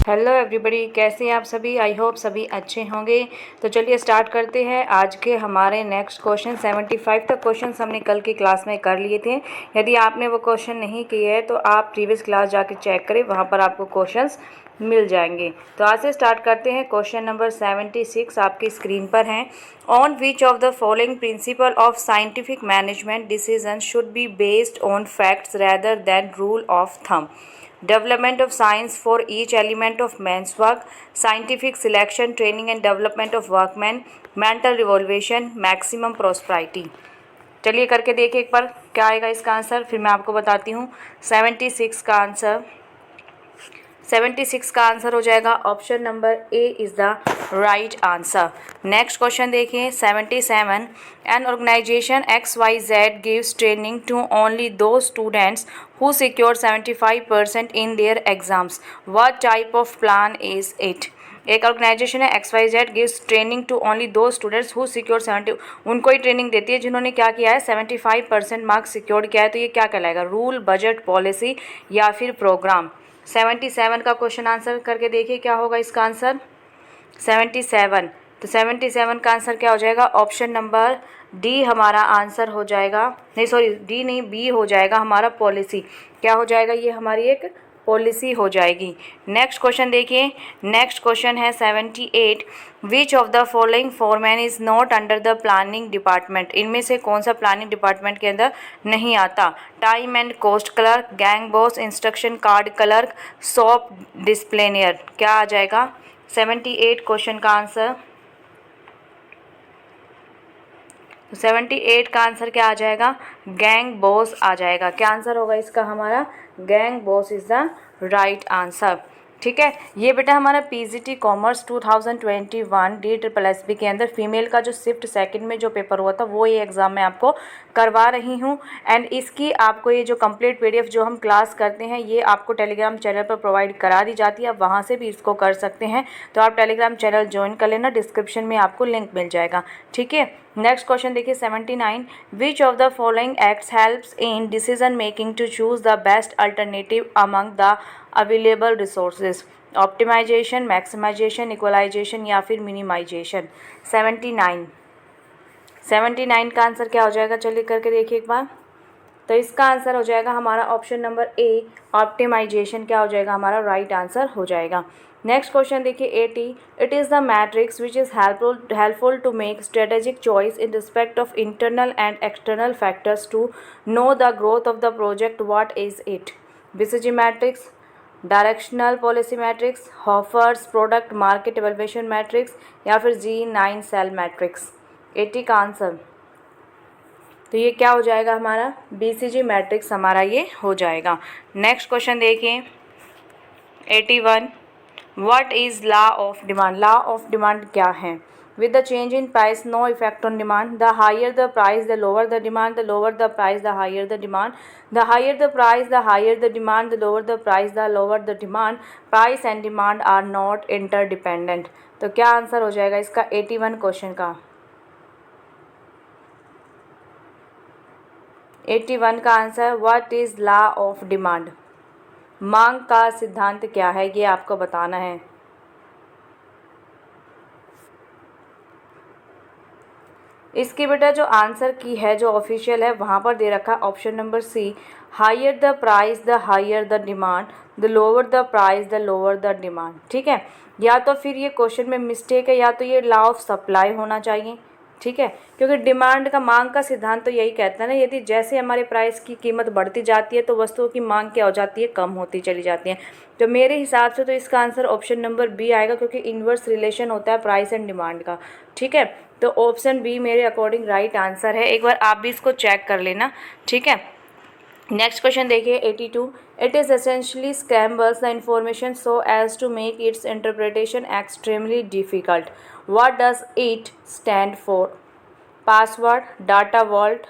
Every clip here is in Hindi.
हेलो एवरीबॉडी, कैसे हैं आप सभी। आई होप सभी अच्छे होंगे। तो चलिए स्टार्ट करते हैं आज के हमारे नेक्स्ट क्वेश्चन। 75 तक क्वेश्चंस हमने कल की क्लास में कर लिए थे। यदि आपने वो क्वेश्चन नहीं किए हैं तो आप प्रीवियस क्लास जाके चेक करें, वहाँ पर आपको क्वेश्चंस मिल जाएंगे। तो आज से स्टार्ट करते हैं। क्वेश्चन नंबर 76 आपकी स्क्रीन पर हैं। On which of the following principle of scientific management decision should be based on facts rather than rule of thumb. Development of science for each element of man's work, scientific selection, training and development of workmen, mental revolution, maximum prosperity। चलिए करके देखिए एक बार क्या आएगा इसका आंसर, फिर मैं आपको बताती हूँ। 76 का आंसर हो जाएगा option number A is the right answer. Next question देखिए 77। An organisation XYZ gives training to only those students who secured 75% in their exams. What type of plan is it? एक ऑर्गेनाइजेशन है XYZ gives training to only those students who secure 70, उनको ही ट्रेनिंग देती है जिन्होंने क्या किया है 75% मार्क्स सिक्योर किया है। तो ये क्या कहलाएगा, रूल, बजट, पॉलिसी या फिर प्रोग्राम। 77 का क्वेश्चन आंसर करके देखिए क्या होगा इसका आंसर। 77, तो 77 का आंसर क्या हो जाएगा, ऑप्शन नंबर डी हमारा आंसर हो जाएगा। नहीं सॉरी, डी नहीं, बी हो जाएगा हमारा पॉलिसी। क्या हो जाएगा, ये हमारी एक पॉलिसी हो जाएगी। नेक्स्ट क्वेश्चन देखिए। नेक्स्ट क्वेश्चन है 78। Which of the following foreman is not under the planning department. इनमें से कौन सा प्लानिंग डिपार्टमेंट के अंदर नहीं आता। Time and cost clerk, gang boss, instruction card clerk, shop disciplinarian. क्या आ जाएगा 78 क्वेश्चन का आंसर। 78 का आंसर क्या आ जाएगा, गैंग बॉस आ जाएगा। क्या आंसर होगा इसका हमारा, gang boss is the right answer. ठीक है, ये बेटा हमारा PGT कॉमर्स 2021 DSSB के अंदर फीमेल का जो शिफ्ट सेकंड में जो पेपर हुआ था वो ये एग्ज़ाम में आपको करवा रही हूँ। एंड इसकी आपको ये जो कंप्लीट PDF जो हम क्लास करते हैं ये आपको टेलीग्राम चैनल पर प्रोवाइड करा दी जाती है। आप वहाँ से भी इसको कर सकते हैं। तो आप टेलीग्राम चैनल ज्वाइन कर लेना, डिस्क्रिप्शन में आपको लिंक मिल जाएगा। ठीक है, नेक्स्ट क्वेश्चन देखिए 79। Which of the following acts helps in decision making to choose the best alternative among the available resources. Optimisation, maximisation, equalisation या फिर मिनिमाइजेशन। 79 का आंसर क्या हो जाएगा, चलिए करके देखिए एक बार। तो इसका आंसर हो जाएगा हमारा ऑप्शन नंबर ए, ऑप्टिमाइजेशन क्या हो जाएगा हमारा राइट आंसर हो जाएगा। नेक्स्ट क्वेश्चन देखिए 80। It is the matrix which is helpful to make strategic choice in respect of internal and external factors to know the growth of the project. What is it. BCG matrix, directional policy matrix, Hofer's product market evaluation matrix या फिर G9 सेल मैट्रिक्स। 80 का आंसर, तो ये क्या हो जाएगा हमारा, BCG मैट्रिक्स हमारा ये हो जाएगा। नेक्स्ट क्वेश्चन देखिए 81। What is law of demand. Law of demand क्या है। With the change in price no effect on demand. The higher the price the lower the demand, the lower the price the higher the demand, the higher the price the higher the demand, the lower the price the lower the demand. Price and demand are not interdependent. तो क्या आंसर हो जाएगा इसका 81 क्वेश्चन का। 81 का answer, what is law of demand. मांग का सिद्धांत क्या है ये आपको बताना है। इसकी बेटा जो आंसर की है जो ऑफिशियल है वहाँ पर दे रखा है option number C, higher the price the higher the demand, the lower the price the lower the demand. ठीक है, या तो फिर ये क्वेश्चन में मिस्टेक है या तो ये लॉ ऑफ सप्लाई होना चाहिए। ठीक है, क्योंकि डिमांड का, मांग का सिद्धांत तो यही कहता है ना, यदि जैसे हमारे प्राइस की कीमत बढ़ती जाती है तो वस्तुओं की मांग क्या हो जाती है, कम होती चली जाती है। तो मेरे हिसाब से तो इसका आंसर ऑप्शन नंबर बी आएगा, क्योंकि इन्वर्स रिलेशन होता है प्राइस एंड डिमांड का। ठीक है, तो ऑप्शन बी मेरे अकॉर्डिंग राइट आंसर है। एक बार आप भी इसको चेक कर लेना। ठीक है, नेक्स्ट क्वेश्चन देखिए 82। It is essentially scrambles the information so as to make its interpretation extremely difficult. What does it stand for. Password, data vault,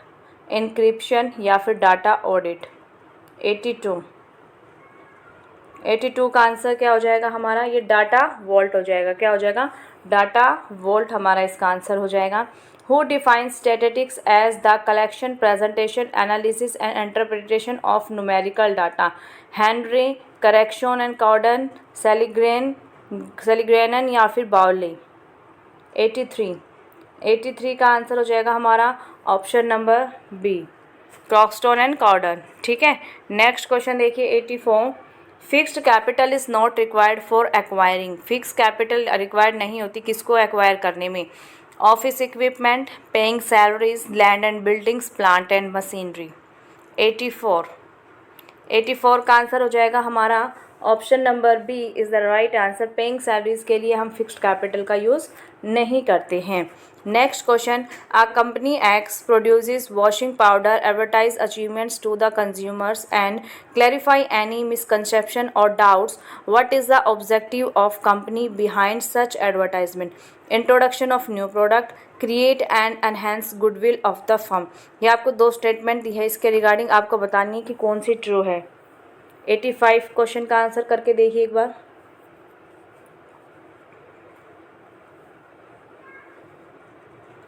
encryption या फिर डाटा ऑडिट। 82 का आंसर क्या हो जाएगा हमारा, ये डाटा वॉल्ट हो जाएगा। क्या हो जाएगा, डाटा वॉल्ट हमारा इसका आंसर हो जाएगा। Who defines statistics as the collection, presentation, analysis and interpretation of numerical data. Henry Croxton and Cowden, Seligman या फिर बाउली। 83 का आंसर हो जाएगा हमारा option number B, Croxton and Cowden. ठीक है, नेक्स्ट क्वेश्चन देखिए 84, fixed capital is not required for acquiring. Fix capital required नहीं होती किसको एक्वायर करने में? Office equipment, paying salaries, land and buildings, plant and machinery. 84 का आंसर हो जाएगा हमारा option number B is the right answer. Paying salaries के लिए हम फिक्स्ड कैपिटल का यूज़ नहीं करते हैं। Next question, a company X produces washing powder, advertise achievements to the consumers and clarify any misconception और doubts. What is the objective of company behind such advertisement? Introduction of new product, create and enhance goodwill of the firm. ये आपको दो स्टेटमेंट दी है, इसके रिगार्डिंग आपको बतानी है कि कौन सी ट्रू है। 85 क्वेश्चन का आंसर करके देखिए एक बार।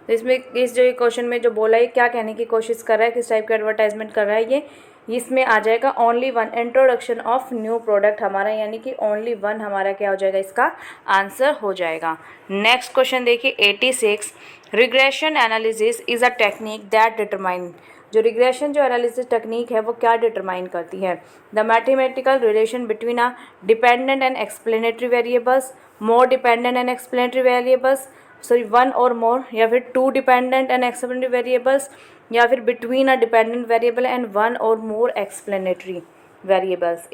तो इसमें इस जो क्वेश्चन में जो बोला है क्या कहने की कोशिश कर रहा है, किस टाइप का एडवर्टाइजमेंट कर रहा है ये, इसमें आ जाएगा only one, introduction of new product हमारा, यानी कि ओनली वन हमारा क्या हो जाएगा, इसका आंसर हो जाएगा। नेक्स्ट क्वेश्चन देखिए 86, regression analysis is a technique that determine. जो रिग्रेशन जो एनालिसिस टेक्निक है वो क्या डिटरमाइन करती है? The mathematical relation between a dependent and explanatory variables, more dependent and explanatory variables, sorry one or more, या फिर two dependent and explanatory variables, या फिर between a dependent variable and one or more explanatory variables.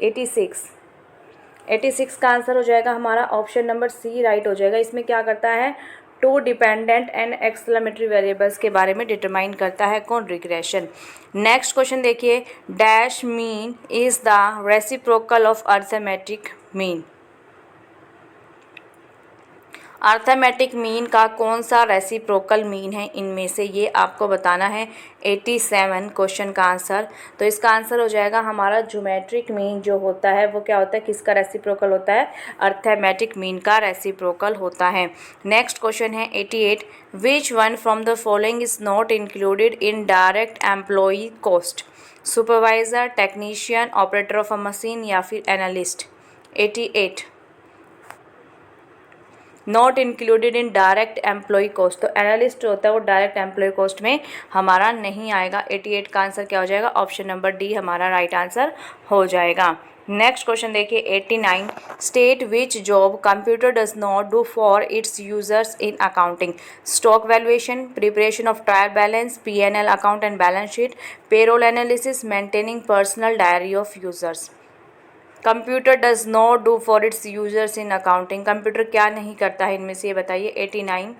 86 का आंसर हो जाएगा हमारा ऑप्शन नंबर सी राइट हो जाएगा। इसमें क्या करता है, two dependent and exclamatory variables के बारे में डिटरमाइन करता है कौन, रिग्रेशन। नेक्स्ट क्वेश्चन देखिए, dash mean is the reciprocal of arithmetic mean. Arithmetic mean का कौन सा रेसिप्रोकल मीन है इनमें से, ये आपको बताना है। 87 क्वेश्चन का आंसर, तो इसका आंसर हो जाएगा हमारा ज्योमेट्रिक मीन जो होता है वो क्या होता है, किसका रेसिप्रोकल होता है, अर्थमेटिक मीन का रेसिप्रोकल होता है। नेक्स्ट क्वेश्चन है 88, which one from the following is not included in direct employee cost? Supervisor, technician, operator of a machine या फिर analyst. 88 not included in direct employee cost, तो एनालिस्ट होता है वो डायरेक्ट एम्प्लॉय कॉस्ट में हमारा नहीं आएगा। 88 का आंसर क्या हो जाएगा, ऑप्शन नंबर डी हमारा राइट आंसर हो जाएगा। नेक्स्ट क्वेश्चन देखिए 89, state which job computer does not do for its users in accounting? Stock valuation, preparation of trial balance, PNL account and balance sheet, payroll analysis, maintaining personal diary of users. Computer does not do for its users in accounting, computer क्या नहीं करता है इनमें से, ये बताइए। 89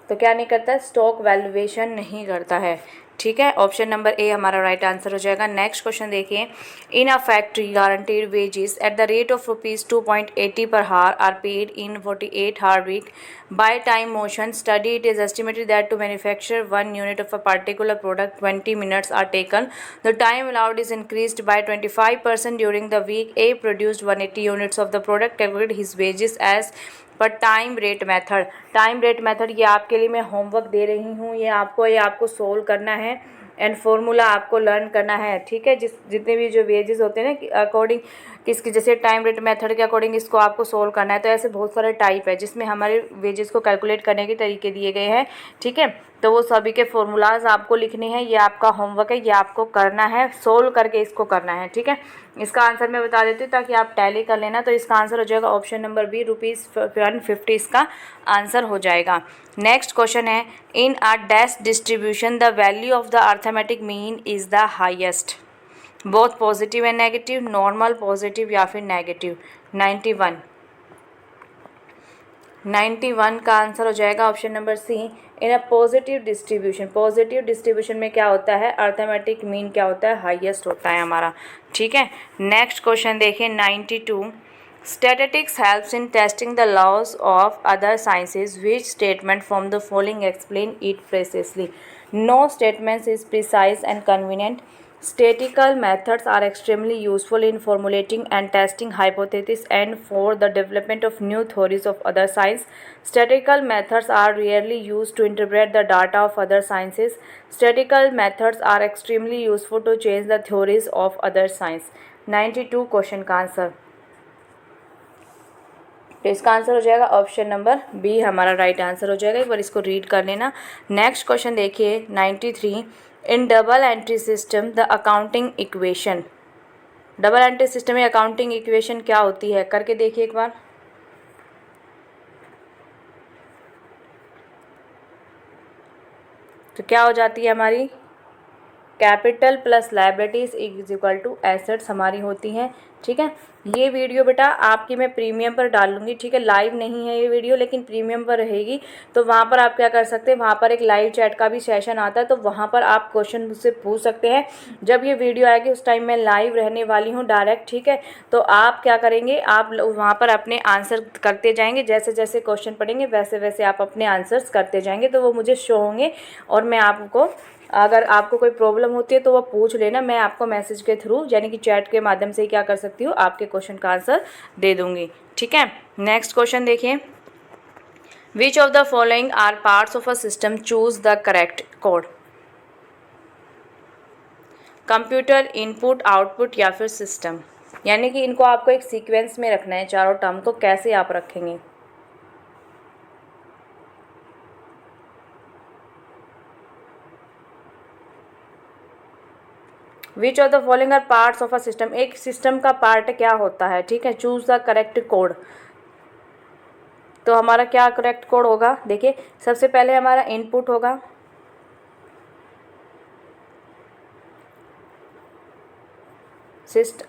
तो क्या नहीं करता है, स्टॉक वैल्यूएशन नहीं करता है। ठीक है, ऑप्शन नंबर ए हमारा राइट आंसर हो जाएगा। नेक्स्ट क्वेश्चन देखिए, in a factory guaranteed wages at the rate of ₹2.80 per hour are paid in 48-hour week by time motion study. It is estimated that to manufacture 1 unit of a particular product 20 minutes are taken. The time allowed is increased by 25% during the week. A produced 180 units of the product. Calculate his wages as पर time rate method. Time rate method ये आपके लिए मैं होमवर्क दे रही हूँ, ये आपको सोल्व करना है एंड फॉर्मूला आपको लर्न करना है। ठीक है, जितने भी जो वेजेस होते हैं ना अकॉर्डिंग किसकी, जैसे टाइम रेट मेथड के अकॉर्डिंग इसको आपको सोल्व करना है। तो ऐसे बहुत सारे टाइप है जिसमें हमारे वेजेस को कैलकुलेट करने के तरीके दिए गए हैं। ठीक है, तो वो सभी के फॉर्मूलाज आपको लिखने हैं, ये आपका होमवर्क है, ये आपको करना है, सोल्व करके इसको करना है। ठीक है, इसका आंसर मैं बता देती हूँ ताकि आप टैली कर लेना। तो इसका आंसर हो जाएगा ऑप्शन नंबर बी, ₹150 इसका आंसर हो जाएगा। नेक्स्ट क्वेश्चन है, in a dash distribution the value of the arithmetic mean is the highest, both positive and negative, normal, positive या फिर नेगेटिव। 91 का आंसर हो जाएगा option number C, in a positive distribution. Positive distribution में क्या होता है, अर्थमेटिक मीन क्या होता है, हाईएस्ट होता है हमारा। ठीक है, नेक्स्ट क्वेश्चन देखिए 92, statistics helps in testing the laws of other sciences, which statement from the following explain it precisely? No statements is precise and convenient, Statistical methods are extremely useful in formulating and testing hypotheses and for the development of new theories of other science. Statistical methods are rarely used to interpret the data of other sciences. Statistical methods are extremely useful to change the theories of other science. 92 question का आंसर, तो इसका आंसर हो जाएगा ऑप्शन नंबर बी हमारा राइट आंसर हो जाएगा। एक बार इसको रीड कर लेना। नेक्स्ट क्वेश्चन देखिए 93, in double entry system the accounting equation. Double entry system में अकाउंटिंग इक्वेशन क्या होती है, करके देखिए एक बार। तो क्या हो जाती है हमारी, capital plus liabilities is equal to assets हमारी होती हैं। ठीक है, ये वीडियो बेटा आपकी मैं प्रीमियम पर डालूंगी। ठीक है, लाइव नहीं है ये वीडियो, लेकिन प्रीमियम पर रहेगी। तो वहाँ पर आप क्या कर सकते हैं, वहाँ पर एक लाइव चैट का भी सेशन आता है, तो वहाँ पर आप क्वेश्चन मुझसे पूछ सकते हैं। जब ये वीडियो आएगी उस टाइम मैं लाइव रहने वाली हूँ डायरेक्ट। ठीक है, तो आप क्या करेंगे, आप वहाँ पर अपने आंसर करते जाएंगे, जैसे जैसे क्वेश्चन पढ़ेंगे वैसे वैसे आप अपने आंसर्स करते जाएंगे, तो वो मुझे शो होंगे। और मैं आपको, अगर आपको कोई प्रॉब्लम होती है तो वो पूछ लेना, मैं आपको मैसेज के थ्रू यानी कि चैट के माध्यम से ही क्या कर सकती हूँ, आपके क्वेश्चन का आंसर दे दूँगी। ठीक है, नेक्स्ट क्वेश्चन देखिए, which of the following are parts of a system, choose the correct code. Computer, input, output या फिर सिस्टम, यानी कि इनको आपको एक सीक्वेंस में रखना है चारों टर्म को, कैसे आप रखेंगे। Which of the following are parts of a system, एक सिस्टम का पार्ट क्या होता है। ठीक है, चूज द करेक्ट कोड। तो हमारा क्या करेक्ट कोड होगा, देखिए सबसे पहले हमारा इनपुट होगा,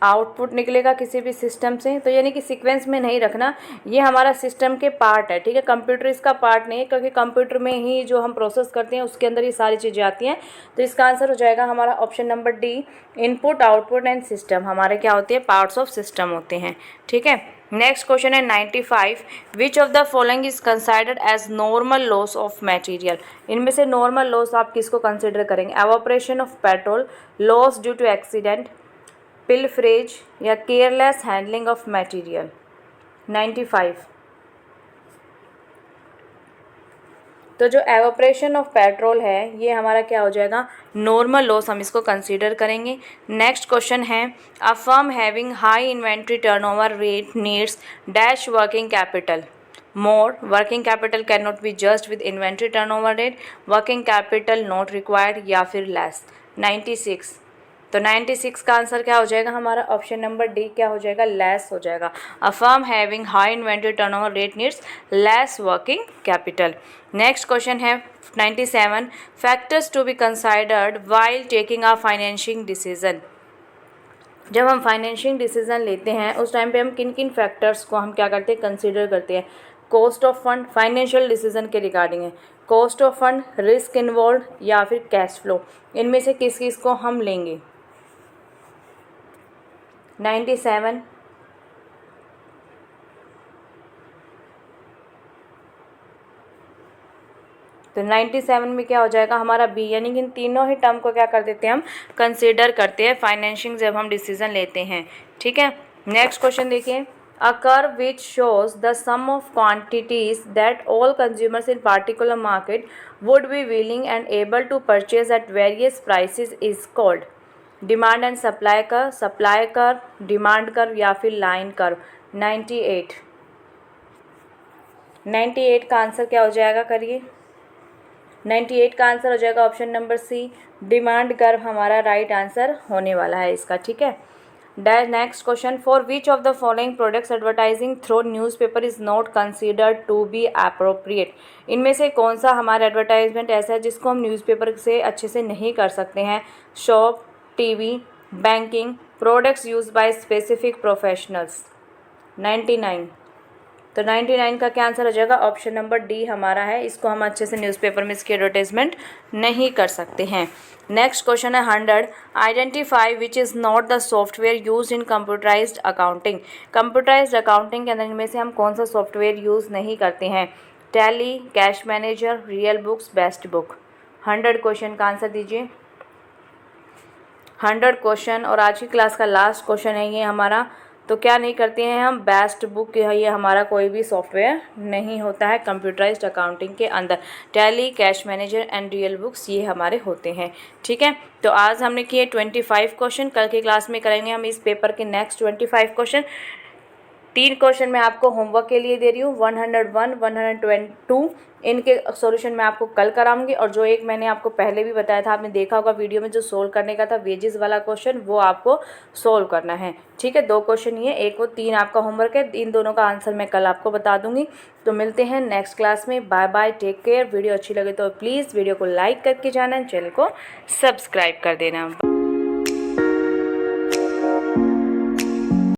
आउटपुट निकलेगा किसी भी सिस्टम से, तो यानी कि सीक्वेंस में नहीं रखना, ये हमारा सिस्टम के पार्ट है। ठीक है, कंप्यूटर इसका पार्ट नहीं है, क्योंकि कंप्यूटर में ही जो हम प्रोसेस करते हैं उसके अंदर ये सारी चीज़ें आती हैं। तो इसका आंसर हो जाएगा हमारा option number D, input, output and system हमारे क्या होते हैं, पार्ट्स ऑफ सिस्टम होते हैं। ठीक है, नेक्स्ट क्वेश्चन है 95, which of the following is considered as normal loss of material. इनमें से नॉर्मल लॉस आप किसको कंसिडर करेंगे, evaporation of petrol, loss due to accident, pilferage या केयरलेस हैंडलिंग ऑफ मटेरियल। 95, तो जो एवोपरेशन ऑफ पेट्रोल है ये हमारा क्या हो जाएगा, नॉर्मल लॉस हम इसको कंसीडर करेंगे। नेक्स्ट क्वेश्चन है, अ firm having high inventory turnover rate needs dash working capital more, working capital can not be just with inventory turnover rate, working capital not required या फिर लेस। 96, तो 96 का आंसर क्या हो जाएगा हमारा, ऑप्शन नंबर डी क्या हो जाएगा, लेस हो जाएगा। A firm having high inventory turnover rate needs less working capital. Next question है 97, factors to be considered while taking a financing decision. जब हम फाइनेंशिंग डिसीजन लेते हैं उस टाइम पे हम किन किन फैक्टर्स को हम क्या करते हैं, कंसिडर करते हैं। Cost of fund, financial decision के रिगार्डिंग है, cost of fund, risk involve या फिर कैश फ्लो, इनमें से किस किस को हम लेंगे। 97, तो 97 में क्या हो जाएगा हमारा बी, यानी कि इन तीनों ही टर्म को क्या कर देते हैं हम, कंसिडर करते हैं फाइनेंशिंग जब हम डिसीजन लेते हैं। ठीक है, नेक्स्ट क्वेश्चन देखिए, a curve which shows the sum of quantities that all consumers in particular market would be willing and able to purchase at various prices is called. Demand and supply curve, demand curve या फिर लाइन कर्व। 98, 98 का आंसर क्या हो जाएगा, करिए। 98 का आंसर हो जाएगा option number C, demand curve हमारा राइट आंसर होने वाला है इसका। ठीक है, next question, for which of the following products advertising through newspaper is not considered to be appropriate. इनमें से कौन सा हमारा एडवर्टाइजमेंट ऐसा है जिसको हम न्यूज़पेपर से अच्छे से नहीं कर सकते हैं। Shop, TV, banking, products use by specific professionals. 99, तो 99 का क्या आंसर हो जाएगा, ऑप्शन नंबर डी हमारा है, इसको हम अच्छे से न्यूज़पेपर में इसकी एडवर्टाइजमेंट नहीं कर सकते हैं। नेक्स्ट क्वेश्चन है 100, identify which is not the software use in computerised accounting. Computerised accounting के अंदर इनमें से हम कौन सा सॉफ्टवेयर यूज़ नहीं करते हैं। Tally, cash manager, real books, best book. 100 question का आंसर दीजिए। 100 क्वेश्चन और आज की क्लास का लास्ट क्वेश्चन है ये हमारा। तो क्या नहीं करते हैं हम, बेस्ट बुक है ये हमारा, कोई भी सॉफ्टवेयर नहीं होता है कंप्यूटराइज्ड अकाउंटिंग के अंदर। Tally, cash manager and real books ये हमारे होते हैं। ठीक है, तो आज हमने किए 25 क्वेश्चन, कल की क्लास में करेंगे हम इस पेपर के नेक्स्ट 25 क्वेश्चन। 3 क्वेश्चन मैं आपको होमवर्क के लिए दे रही हूँ, 101, 122 इनके सॉल्यूशन मैं आपको कल कराऊंगी। और जो एक मैंने आपको पहले भी बताया था, आपने देखा होगा वीडियो में, जो सोल्व करने का था वेजेस वाला क्वेश्चन, वो आपको सोल्व करना है। ठीक है, 2 क्वेश्चन ये, एक वो 3 आपका होमवर्क है। इन दोनों का आंसर मैं कल आपको बता दूंगी। तो मिलते हैं नेक्स्ट क्लास में। Bye bye, take care. Video अच्छी लगे तो प्लीज़ वीडियो को लाइक करके जाना, चैनल को सब्सक्राइब कर देना।